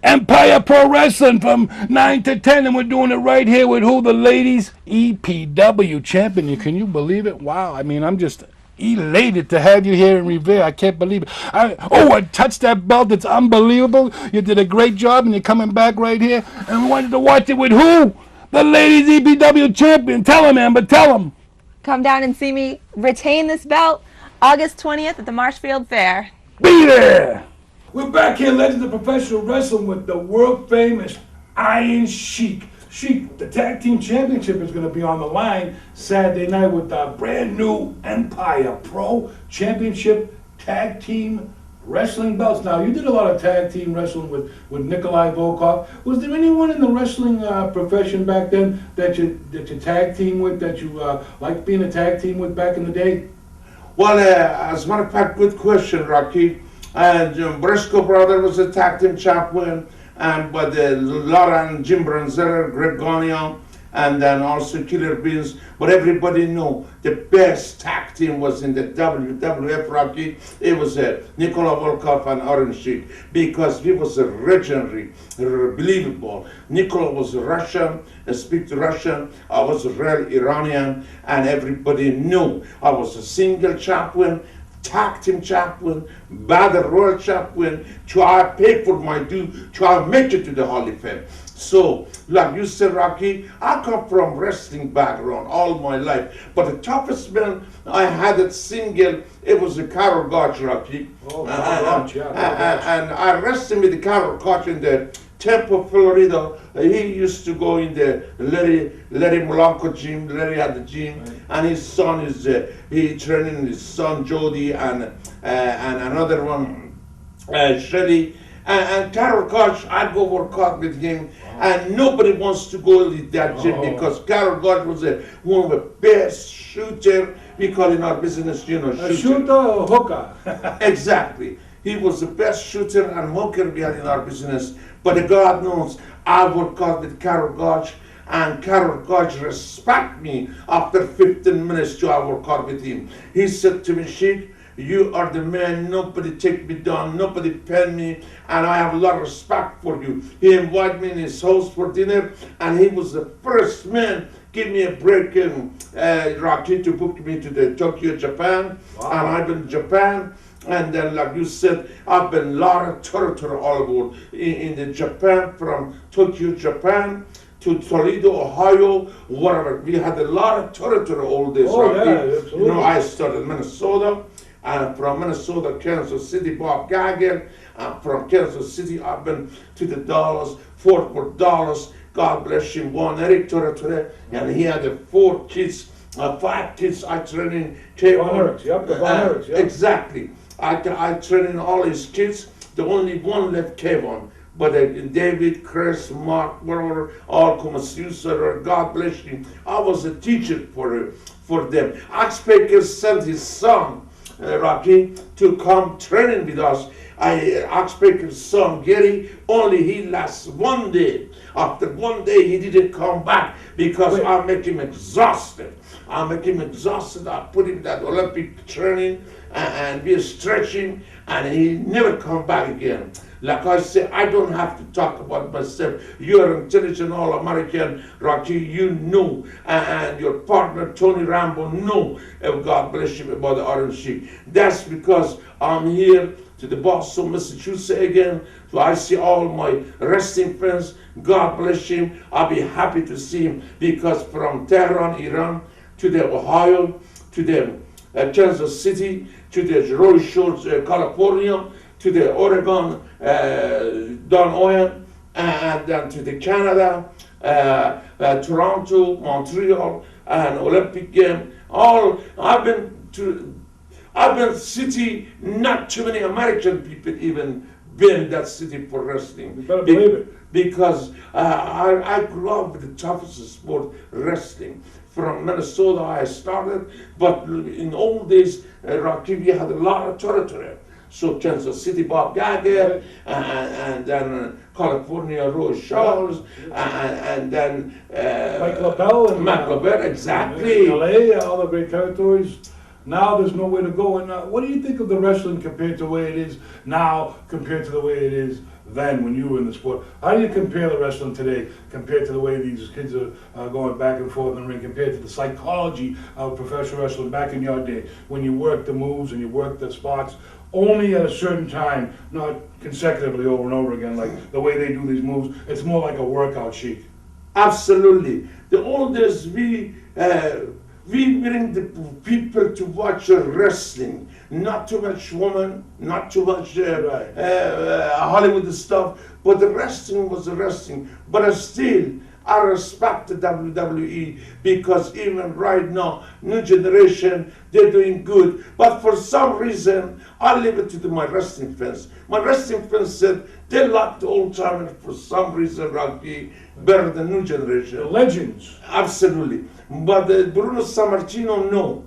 Empire Pro Wrestling from 9 to 10, and we're doing it right here with who? The ladies EPW champion. Can you believe it? Wow. I mean, I'm just elated to have you here in REEEEL. I can't believe it. I touched that belt. It's unbelievable. You did a great job, and you're coming back right here. And we wanted to watch it with who? The ladies EPW champion. Tell them, Amber. Tell them. Come down and see me retain this belt August 20th at the Marshfield Fair. Be there. We're back here, Legends of Professional Wrestling, with the world-famous Iron Sheik. Sheik, the Tag Team Championship is going to be on the line Saturday night with the brand new Empire Pro Championship Tag Team Wrestling belts. Now, you did a lot of tag team wrestling with Nikolai Volkov. Was there anyone in the wrestling profession back then that you tag team with, that you liked being a tag team with back in the day? Well, as a matter of fact, good question, Rocky. And Briscoe brother was a tag team champion, but Laura and Jim Bronzella, Greg Gagnon, and then also Killer Beans. But everybody knew the best tag team was in the WWF, Rocky. It was Nikolai Volkov and Iron Sheik, because he was a legendary, believable. Nikolai was Russian, speak Russian. I was a real Iranian, and everybody knew I was a single champion, tag team champion, battle royal champion, try to pay for my due, try to make it to the Hall of Fame. So, like you said, Rocky, I come from wrestling background all my life, but the toughest man I had at single, it was a Carol Gotch, Rocky. Oh, Gotch, yeah. And I wrestled with the Carol Gotch in the Tampa, Florida. He used to go in the Larry Molanco gym. Larry had the gym, right. And his son is he training his son Jody and another one, Shelly. And Carol Gotch, I go work out with him, and nobody wants to go to that gym because Carol Gotch was one of the best shooter. We call in our business, shooter. A shooter or hooker? Exactly. He was the best shooter and hooker we had in our business. But God knows, I worked out with Carol Gotch, and Carol Gotch respect me after 15 minutes to I work out with him. He said to me, Sheik, you are the man, nobody take me down, nobody pen me, and I have a lot of respect for you. He invited me in his house for dinner, and he was the first man give me a break in Rocky to book me to the Tokyo, Japan. Wow. And I've been in Japan. And then, like you said, I've been a lot of territory all over in the Japan, from Tokyo, Japan to Toledo, Ohio, whatever. We had a lot of territory all this. Oh, Rocky. yeah, absolutely. You know, I started in Minnesota, and from Minnesota, Kansas City, Bob Gagger, and from Kansas City, I've been to the Dallas, Fort Worth, Dallas. God bless him, one Eric territory, and he had 4 kids, 5 kids. I trained in Von Erichs, yep, the Von Erichs, yep. Exactly. I trained all his kids. The only one left Kevin. But David, Chris, Mark, whatever, all come God bless him. I was a teacher for them. Oxbaker sent his son, Rocky, to come training with us. Oxbaker's son, Gary, only he lasts 1 day. After 1 day, he didn't come back because I make him exhausted. I make him exhausted. I put him in that Olympic training and we stretching, and he never come back again. Like I say, I don't have to talk about myself. You're intelligent All-American, Rocky, you know, and your partner, Tony Rambo, know, God bless him, about the Orange Sheik. That's because I'm here to the Boston, Massachusetts again. So I see all my wrestling friends, God bless him. I'll be happy to see him because from Tehran, Iran, to the Ohio, to the Kansas City, to the Roy Shores, California, to the Oregon, Don Owen, and then to the Canada, Toronto, Montreal, and Olympic game. I've been city, not too many American people even been that city for wrestling. You better believe it. Because I grew up with the toughest sport, wrestling. From Minnesota I started, but in old days, Rocky, we had a lot of territory. So Kansas City, Bob Gagger, and then California, Rose Charles, and then Mike LaBelle and Mike LaBelle, exactly. LA, all the great territories. Now there's nowhere to go. And what do you think of the wrestling compared to the way it is now compared to the way it is then when you were in the sport? How do you compare the wrestling today compared to the way these kids are going back and forth in the ring, compared to the psychology of professional wrestling back in your day when you worked the moves and you worked the spots only at a certain time, not consecutively over and over again like the way they do these moves? It's more like a workout sheet. Absolutely. The oldest we bring the people to watch wrestling. Not too much woman, not too much Hollywood stuff, but the wrestling was the wrestling. But still, I respect the WWE because even right now, new generation, they're doing good. But for some reason, I leave it to my wrestling fans. My wrestling fans said they like the old timers for some reason, Rocky, better than new generation. The legends. Absolutely. But Bruno Sammartino, no.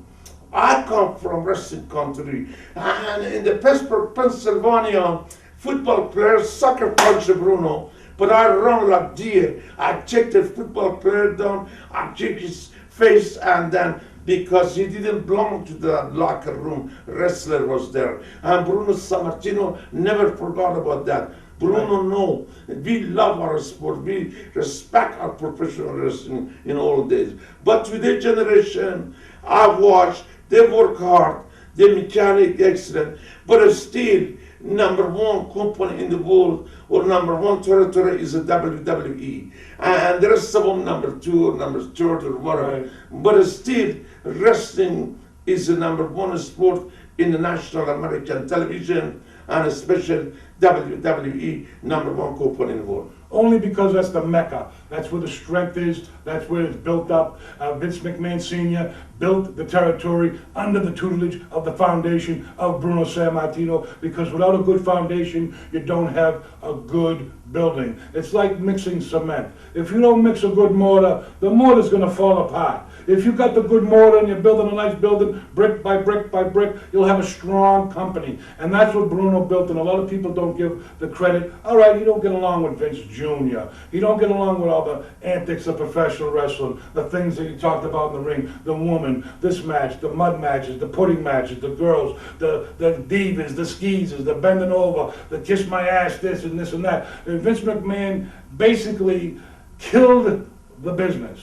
I come from wrestling country. And in the Pittsburgh, Pennsylvania, football players, soccer coach Bruno, but I run like deer. I check the football player down, I check his face, and then because he didn't belong to the locker room, wrestler was there. And Bruno Sammartino never forgot about that. Bruno, no, we love our sport, we respect our professional wrestling in all days. But today's generation, I watch, they work hard, they mechanic excellent, but still, #1 company in the world or #1 territory is the WWE. And the rest of them #2 or #3 or whatever. Right. But still, wrestling is the #1 sport in the national American television, and especially WWE, #1 company in the world. Only because that's the Mecca. That's where the strength is. That's where it's built up. Vince McMahon Sr. built the territory under the tutelage of the foundation of Bruno Sammartino, because without a good foundation, you don't have a good building. It's like mixing cement. If you don't mix a good mortar, the mortar's going to fall apart. If you've got the good mortar and you're building a nice building, brick by brick by brick, you'll have a strong company. And that's what Bruno built, and a lot of people don't give the credit. All right, you don't get along with Vince Jr. You don't get along with all the antics of professional wrestling, the things that you talked about in the ring, the woman, this match, the mud matches, the pudding matches, the girls, the divas, the skeezers, the bending over, the kiss my ass, this and this and that. And Vince McMahon basically killed the business.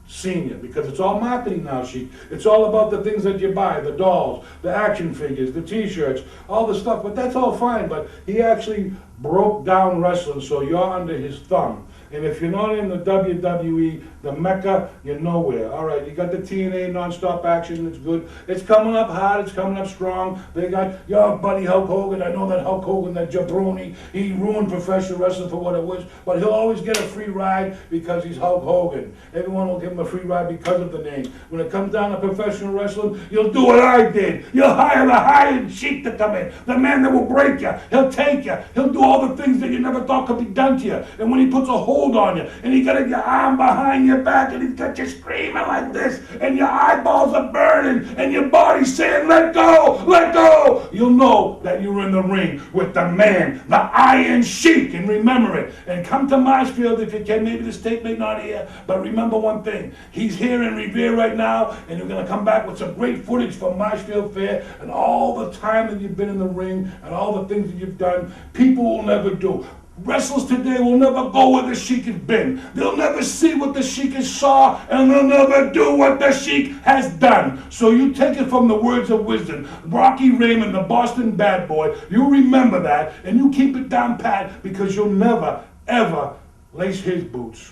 Senior, because it's all marketing now, Sheik. It's all about the things that you buy, the dolls, the action figures, the t-shirts, all the stuff, but that's all fine. But he actually broke down wrestling, so you're under his thumb. And if you're not in the WWE, the Mecca, you're nowhere. All right, you got the TNA non-stop action. It's good. It's coming up hard. It's coming up strong. They got your buddy Hulk Hogan. I know that Hulk Hogan, that jabroni, he ruined professional wrestling for what it was. But he'll always get a free ride because he's Hulk Hogan. Everyone will give him a free ride because of the name. When it comes down to professional wrestling, you'll do what I did. You'll hire the Iron Sheik to come in. The man that will break you. He'll take you. He'll do all the things that you never thought could be done to you. And when he puts a hold on you, and he got your arm behind your back, and he's got you screaming like this, and your eyeballs are burning, and your body's saying, let go, you'll know that you're in the ring with the man, the Iron Sheik. And remember it. And come to Marshfield if you can. Maybe the state may not hear, but remember one thing. He's here in Revere right now, and you're going to come back with some great footage from Marshfield Fair and all the time that you've been in the ring and all the things that you've done. People will never do. Wrestlers today will never go where the Sheik has been. They'll never see what the Sheik has saw, and they'll never do what the Sheik has done. So you take it from the words of wisdom. Rocky Raymond, the Boston bad boy, you remember that, and you keep it down pat, because you'll never, ever lace his boots.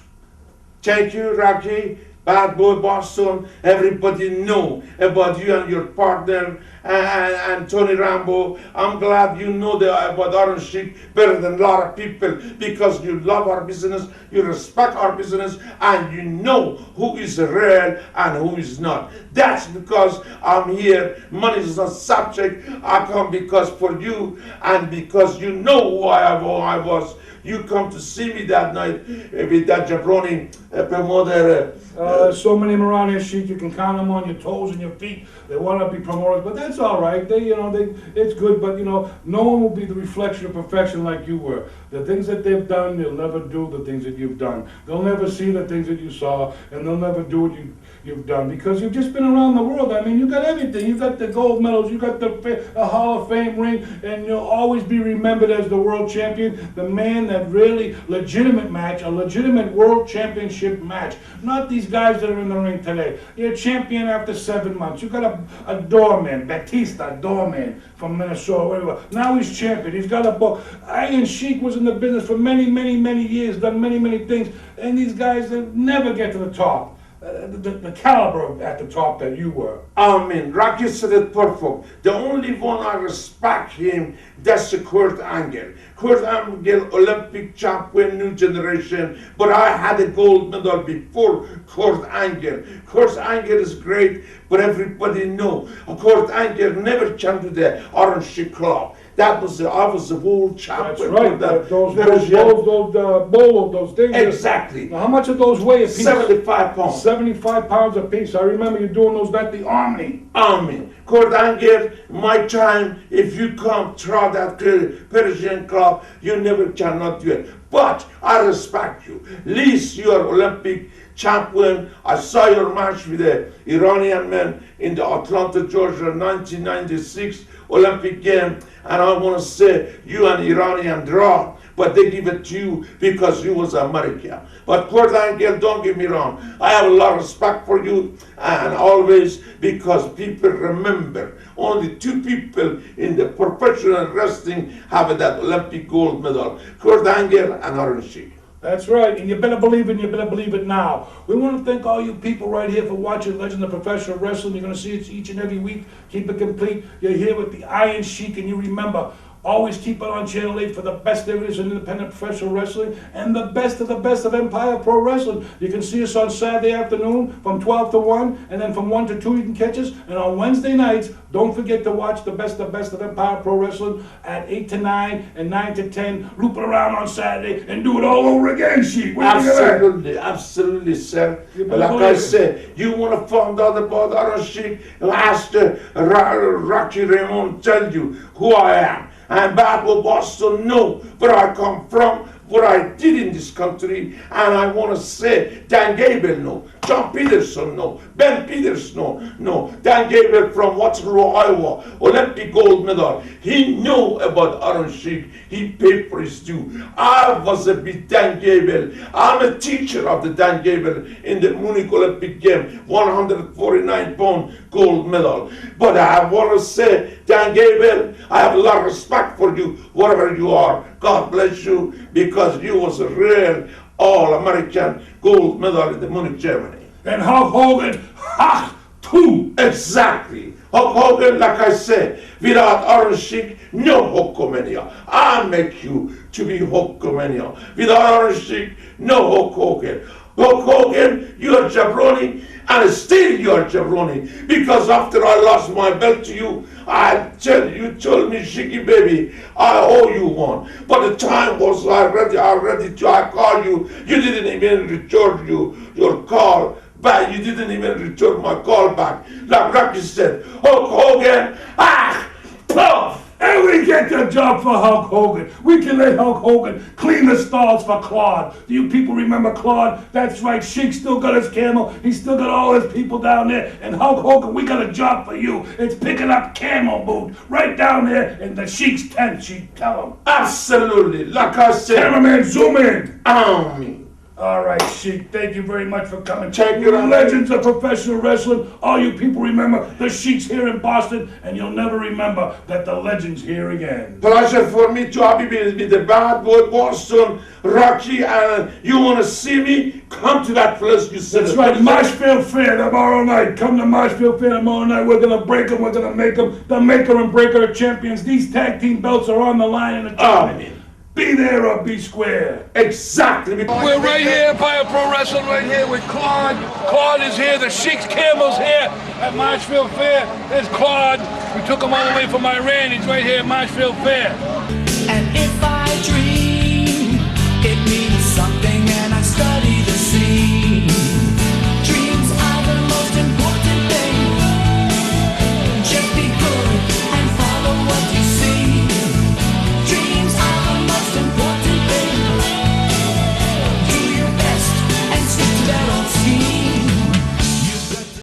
Thank you, Rocky. Bad boy Boston, everybody know about you and your partner and Tony Rambo. I'm glad you know about Orange Sheik better than a lot of people, because you love our business, you respect our business, and you know who is real and who is not. That's because I'm here. Money is not subject. I come because for you, and because you know who I was. You come to see me that night with that jabroni promoter. So many around here, Sheik, you can count them on your toes and your feet. They want to be promoters, but that's all right. It's good, but no one will be the reflection of perfection like you were. The things that they've done, they'll never do the things that you've done. They'll never see the things that you saw, and they'll never do what you've done, because you've just been around the world. I mean, you got everything. You got the gold medals, you got the Hall of Fame ring, and you'll always be remembered as the world champion, the man that really legitimate match, a legitimate world championship match. Not these guys that are in the ring today. You're a champion after 7 months. You got a doorman, Batista, doorman from Minnesota, whatever. Now he's champion. He's got a book. Iron Sheik was in the business for many, many, many years, done many, many things, and these guys that never get to the top. The caliber at the top that you were. I mean, Rocky said it perfect. The only one I respect him, that's Kurt Angle. Kurt Angle, Olympic champion, new generation, but I had a gold medal before Kurt Angle. Kurt Angle is great, but everybody know Kurt Angle never came to the Orange Sheik Club. I was the world champion. That's right. Those things. Exactly. Now, how much of those weigh a piece? 75 pounds. 75 pounds a piece. I remember you doing those at the Omni. Kurt Angle, my time, if you come try that Persian club, you never cannot do it. But I respect you. At least you are Olympic champion. I saw your match with the Iranian man in the Atlanta, Georgia, 1996 Olympic game. And I want to say you and Iranian draw, but they give it to you because you was American. But Kurt Angle, don't get me wrong, I have a lot of respect for you, and always, because people remember only 2 people in the professional wrestling have that Olympic gold medal, Kurt Angle and Orange Sheik. That's right, and you better believe it, and you better believe it now. We want to thank all you people right here for watching Legends of Professional Wrestling. You're going to see it each and every week. Keep it complete. You're here with the Iron Sheik, and you remember, always keep it on Channel 8 for the best there is in independent professional wrestling and the best of Empire Pro Wrestling. You can see us on Saturday afternoon from 12 to 1, and then from 1 to 2 you can catch us. And on Wednesday nights, don't forget to watch the best of Empire Pro Wrestling at 8 to 9 and 9 to 10. Loop it around on Saturday and do it all over again, Sheik. Absolutely, sir. Like I said, you want to find out about Orange Sheik, ask Rocky Raymond tell you who I am. And bad boy Boston know where I come from, what I did in this country, and I want to say Dan Gable know, John Peterson know, Ben Peters know, Dan Gable from Waterloo, Iowa, Olympic gold medal. He know about Orange Sheik. He paid for his due. I was a bit Dan Gable. I'm a teacher of the Dan Gable in the Munich Olympic game, 149-pound gold medal. But I want to say, Dan Gable, I have a lot of respect for you, wherever you are. God bless you, because you was a real All-American gold medal in the Munich, Germany. And Hulk Hogan, ha, too. Exactly. Hulk Hogan, like I said, without Iron Sheik, no Hulkamania. I make you to be Hulkamania. Without Iron Sheik, no Hulk Hogan. Hulk Hogan, you're jabroni, and still you're jabroni. Because after I lost my belt to you, you told me, Shiki baby, I owe you one. But the time was already I called you. You didn't even return your call back. You didn't even return my call back. Like Rocky said, Hulk Hogan, puff. And we get the job for Hulk Hogan. We can let Hulk Hogan clean the stalls for Claude. Do you people remember Claude? That's right, Sheik still got his camel. He's still got all his people down there. And Hulk Hogan, we got a job for you. It's picking up camel boot right down there in the Sheik's tent, Sheik. Tell him. Absolutely. Like I said. Cameraman, zoom in. Me. All right, Sheik, thank you very much for coming. Thank you, Legends of professional wrestling. All you people remember, the Sheik's here in Boston, and you'll never remember that the legend's here again. Pleasure for me to be with the bad boy Boston, Rocky, and you want to see me? Come to that place you said. That's right, Marshfield Fair tomorrow night. Come to Marshfield Fair tomorrow night. We're going to break them. We're going to make them the maker and breaker of champions. These tag team belts are on the line in the tournament. Be there or be square. Exactly. We're right here, Empire Pro Wrestling, right here with Claude. Claude is here, the Sheik's Camel's here at Marshfield Fair. There's Claude. We took him all the way from Iran. He's right here at Marshfield Fair. And if I dream, it means something, and I study